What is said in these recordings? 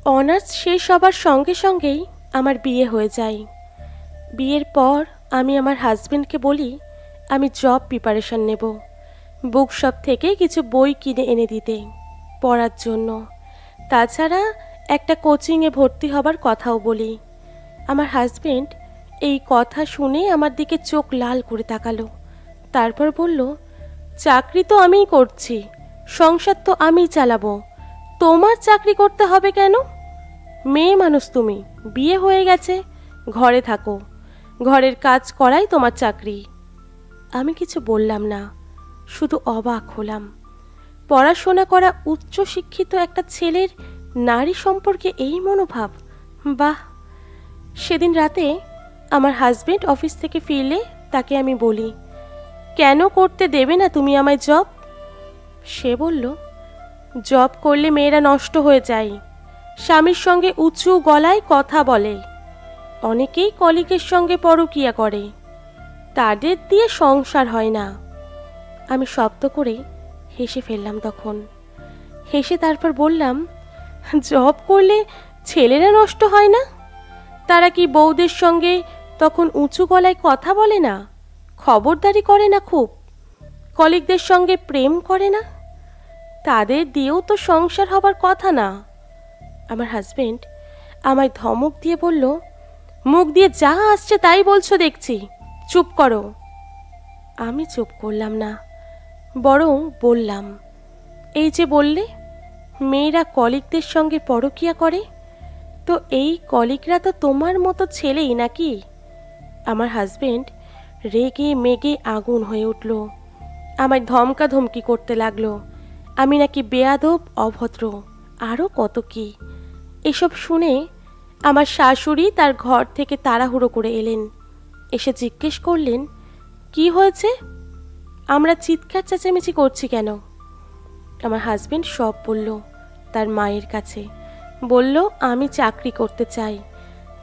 Honours শেষ হবার সঙ্গে সঙ্গেই আমার বিয়ে হয়ে যায়। বিয়ের পর আমি আমার হাজবেন্ডকে বলি আমি জব প্রিপারেশন নেব, বুক শপ থেকে কিছু বই কিনে এনে দিতে পড়ার জন্য। তাছাড়া একটা কোচিংয়ে ভর্তি হবার কথাও বলি। আমার হাজবেন্ড এই কথা শুনে আমার দিকে চোখ লাল করে তাকালো। তারপর বলল, চাকরি তো আমিই করছি, সংসার তো আমিই চালাবো, তোমার চাকরি করতে হবে কেন? মেয়ে মানুষ তুমি, বিয়ে হয়ে গেছে, ঘরে থাকো, ঘরের কাজ করাই তোমার চাকরি। আমি কিছু বললাম না, শুধু অবাক হলাম। পড়াশোনা করা উচ্চ শিক্ষিত একটা ছেলের নারী সম্পর্কে এই মনোভাব, বাহ! সেদিন রাতে আমার হাজবেন্ড অফিস থেকে ফিরলে তাকে আমি বলি, কেন করতে দেবে না তুমি আমায় জব? সে বলল, জব করলে মেয়েরা নষ্ট হয়ে যায়, স্বামীর সঙ্গে উঁচু গলায় কথা বলে, অনেকেই কলিগের সঙ্গে পরকীয়া করে, তাদের দিয়ে সংসার হয় না। আমি শব্দ করে হেসে ফেললাম তখন। হেসে তারপর বললাম, জব করলে ছেলেরা নষ্ট হয় না? তারা কি বউদের সঙ্গে তখন উঁচু গলায় কথা বলে না, খবরদারি করে না, খুব কলিগদের সঙ্গে প্রেম করে না? তাদের দিয়েও তো সংসার হবার কথা না। আমার হাজবেন্ড আমায় ধমক দিয়ে বলল, মুখ দিয়ে যা আসছে তাই বলছো দেখছি, চুপ করো। আমি চুপ করলাম না, বরং বললাম, এই যে বললে মেয়েরা কলিগদের সঙ্গে পরকীয়া করে, তো এই কলিগরা তো তোমার মতো ছেলেই নাকি? আমার হাজবেন্ড রেগে মেগে আগুন হয়ে উঠল, আমায় ধমকাধমকি করতে লাগলো, আমি নাকি বেয়াদব, অভদ্র, আরও কত কি। এসব শুনে আমার শাশুড়ি তার ঘর থেকে তাড়াহুড়ো করে এলেন। এসে জিজ্ঞেস করলেন, কি হয়েছে, আমরা চিৎকার চেঁচামেচি করছি কেন? আমার হাজবেন্ড সব বলল তার মায়ের কাছে। বলল, আমি চাকরি করতে চাই,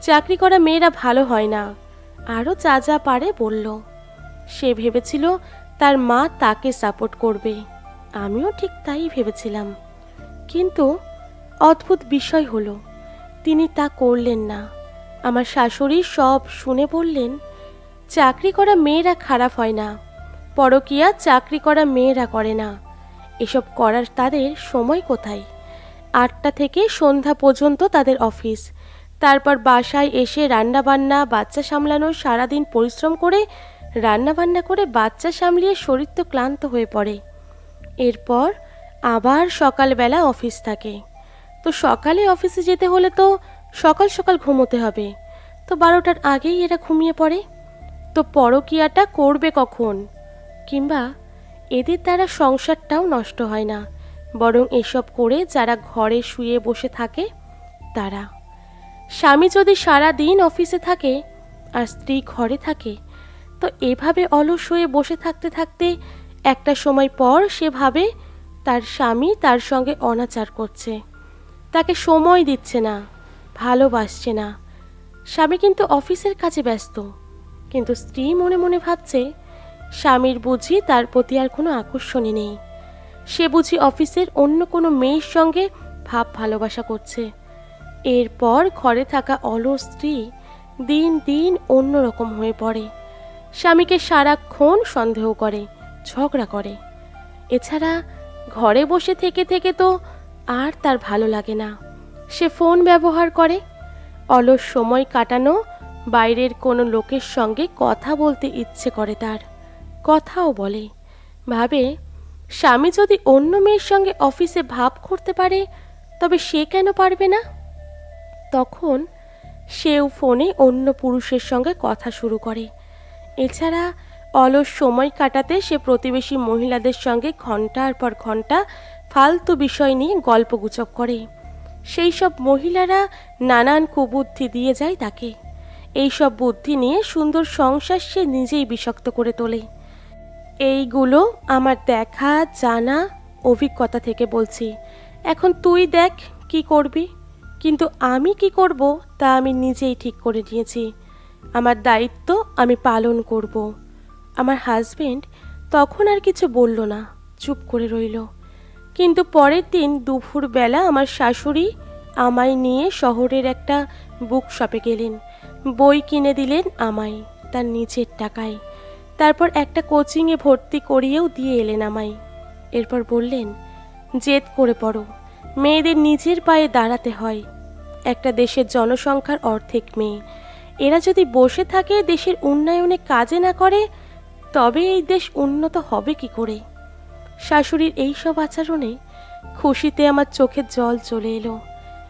চাকরি করা মেয়েরা ভালো হয় না, আরও যা যা পারে বলল। সে ভেবেছিল তার মা তাকে সাপোর্ট করবে, আমিও ঠিক তাই ভেবেছিলাম। কিন্তু অদ্ভুত বিষয় হলো, তিনি তা করলেন না। আমার শাশুড়ি সব শুনে বললেন, চাকরি করা মেয়েরা খারাপ হয় না, পরকীয়া চাকরি করা মেয়েরা করে না, এসব করার তাদের সময় কোথায়? 8টা থেকে সন্ধ্যা পর্যন্ত তাদের অফিস, তারপর বাসায় এসে রান্নাবান্না, বাচ্চা সামলানো, সারাদিন পরিশ্রম করে রান্নাবান্না করে বাচ্চা সামলিয়ে শরীর তো ক্লান্ত হয়ে পড়ে। এরপর আবার সকালবেলা অফিস থাকে, তো সকালে অফিসে যেতে হলে তো সকাল সকাল ঘুমোতে হবে, তো 12টার আগেই এরা ঘুমিয়ে পড়ে। তো পরকীয়াটা করবে কখন? কিংবা এদের দ্বারা সংসারটাও নষ্ট হয় না, বরং এসব করে যারা ঘরে শুয়ে বসে থাকে তারা। স্বামী যদি সারা দিন অফিসে থাকে আর স্ত্রী ঘরে থাকে, তো এভাবে অলস হয়ে বসে থাকতে থাকতে একটা সময় পর সে ভাবে তার স্বামী তার সঙ্গে অনাচার করছে, তাকে সময় দিচ্ছে না, ভালোবাসছে না। স্বামী কিন্তু অফিসের কাজে ব্যস্ত, কিন্তু স্ত্রী মনে মনে ভাবছে স্বামীর বুঝি তার প্রতি আর কোনো আকর্ষণই নেই, সে বুঝি অফিসের অন্য কোনো মেয়ের সঙ্গে ভাব ভালোবাসা করছে। এরপর ঘরে থাকা অলস স্ত্রী দিন দিন অন্যরকম হয়ে পড়ে, স্বামীকে সারাক্ষণ সন্দেহ করে, ঝগড়া করে। এছাড়া ঘরে বসে থেকে থেকে তো আর তার ভালো লাগে না, সে ফোন ব্যবহার করে। অলস সময় কাটানো, বাইরের কোনো লোকের সঙ্গে কথা বলতে ইচ্ছে করে তার, কথাও বলে। ভাবে, স্বামী যদি অন্য মেয়ের সঙ্গে অফিসে ভাব করতে পারে, তবে সে কেন পারবে না? তখন সেও ফোনে অন্য পুরুষের সঙ্গে কথা শুরু করে। এছাড়া অলস সময় কাটাতে সে প্রতিবেশী মহিলাদের সঙ্গে ঘন্টার পর ঘন্টা ফালতু বিষয় নিয়ে গল্পগুজব করে। সেই সব মহিলারা নানান কুবুদ্ধি দিয়ে যায় তাকে। এই সব বুদ্ধি নিয়ে সুন্দর সংসার সে নিজেই বিষাক্ত করে তোলে। এইগুলো আমার দেখা জানা অভিজ্ঞতা থেকে বলছি। এখন তুই দেখ কি করবি, কিন্তু আমি কি করব তা আমি নিজেই ঠিক করে নিয়েছি। আমার দায়িত্ব আমি পালন করব। আমার হাজবেন্ড তখন আর কিছু বলল না, চুপ করে রইল। কিন্তু পরের দিন দুপুরবেলা আমার শাশুড়ি আমায় নিয়ে শহরের একটা বুক শপে গেলেন। বই কিনে দিলেন আমায় তার নিজের টাকায়। তারপর একটা কোচিংয়ে ভর্তি করিয়েও দিয়ে এলেন আমায়। এরপর বললেন, জেদ করে পড়ো, মেয়েদের নিজের পায়ে দাঁড়াতে হয়। একটা দেশের জনসংখ্যার অর্ধেক মেয়ে, এরা যদি বসে থাকে দেশের উন্নয়নে কাজে না করে তবে এই দেশ উন্নত হবে কি করে? শাশুড়ির এইসব আচরণে খুশিতে আমার চোখে জল চলে এলো।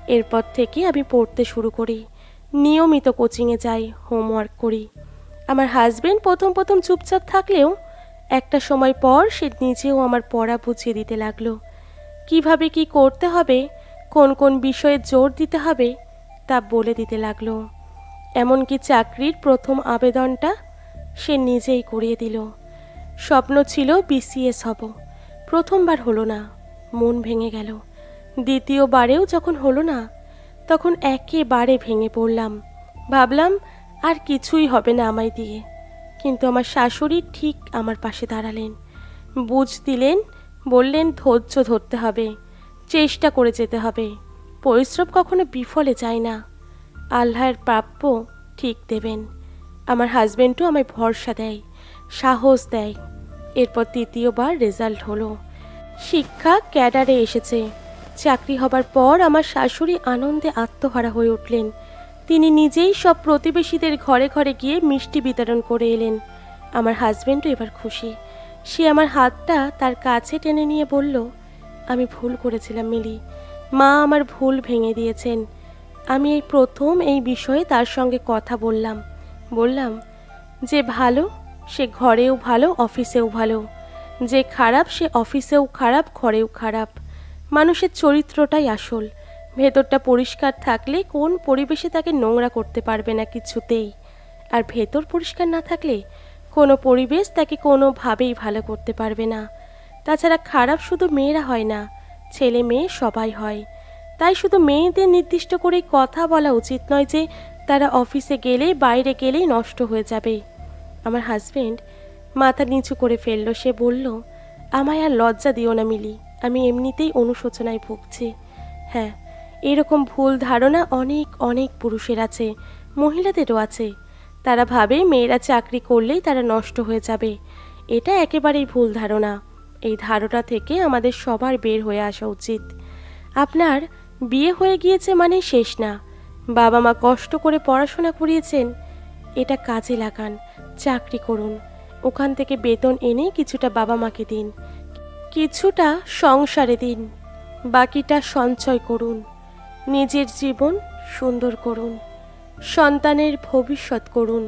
এরপর থেকে আমি পড়তে শুরু করি, নিয়মিত কোচিংয়ে যাই, হোমওয়ার্ক করি। আমার হাজবেন্ড প্রথম প্রথম চুপচাপ থাকলেও একটা সময় পর সে নিজেও আমার পড়া বুঝিয়ে দিতে লাগলো। কিভাবে কি করতে হবে, কোন কোন বিষয়ে জোর দিতে হবে তা বলে দিতে লাগলো। এমনকি চাকরির প্রথম আবেদনটা সে নিজেই করিয়ে দিল। স্বপ্ন ছিল বিসিএস হব, প্রথমবার হলো না, মন ভেঙে গেল। দ্বিতীয়বারেও যখন হলো না তখন একেবারে ভেঙে পড়লাম। ভাবলাম আর কিছুই হবে না আমায় দিয়ে। কিন্তু আমার শাশুড়ি ঠিক আমার পাশে দাঁড়ালেন, বুঝ দিলেন, বললেন ধৈর্য ধরতে হবে, চেষ্টা করে যেতে হবে, পরিশ্রম কখনো বিফলে যায় না, আল্লাহর প্রাপ্য ঠিক দেবেন। আমার হাজবেন্ডও আমায় ভরসা দেয়, সাহস দেয়। এরপর তৃতীয়বার রেজাল্ট হলো, শিক্ষা ক্যাডারে এসেছে। চাকরি হবার পর আমার শাশুড়ি আনন্দে আত্মহারা হয়ে উঠলেন। তিনি নিজেই সব প্রতিবেশীদের ঘরে ঘরে গিয়ে মিষ্টি বিতরণ করে এলেন। আমার হাজবেন্ডও এবার খুশি। সে আমার হাতটা তার কাছে টেনে নিয়ে বলল, আমি ভুল করেছিলাম মিলি, মা আমার ভুল ভেঙে দিয়েছেন। আমি এই প্রথম এই বিষয়ে তার সঙ্গে কথা বললাম যে ভালো সে ঘরেও ভালো, অফিসেও ভালো, যে খারাপ সে অফিসেও খারাপ, ঘরেও খারাপ। মানুষের চরিত্রটাই আসল। ভেতরটা পরিষ্কার থাকলে কোন পরিবেশে তাকে নোংরা করতে পারবে না কিছুতেই। আর ভেতর পরিষ্কার না থাকলে কোনো পরিবেশ তাকে কোনোভাবেই ভালো করতে পারবে না। তাছাড়া খারাপ শুধু মেয়েরা হয় না, ছেলে মেয়ে সবাই হয়। তাই শুধু মেয়েদের নির্দিষ্ট করেই কথা বলা উচিত নয় যে তারা অফিসে গেলেই বাইরে গেলেই নষ্ট হয়ে যাবে। আমার হাজবেন্ড মাথা নিচু করে ফেলল। সে বলল, আমায় আর লজ্জা দিও না মিলি, আমি এমনিতেই অনুশোচনায় ভুগছি। হ্যাঁ, এরকম ভুল ধারণা অনেক অনেক পুরুষের আছে, মহিলাদেরও আছে। তারা ভাবে মেয়েরা চাকরি করলেই তারা নষ্ট হয়ে যাবে। এটা একেবারেই ভুল ধারণা। এই ধারণা থেকে আমাদের সবার বের হয়ে আসা উচিত। আপনার বিয়ে হয়ে গিয়েছে মানে শেষ না। বাবা মা কষ্ট করে পড়াশোনা করিয়েছেন, এটা কাজে লাগান, চাকরি করুন, ওখান থেকে বেতন এনে কিছুটা বাবা মাকে দিন, কিছুটা সংসারে দিন, বাকিটা সঞ্চয় করুন, নিজের জীবন সুন্দর করুন, সন্তানের ভবিষ্যৎ করুন।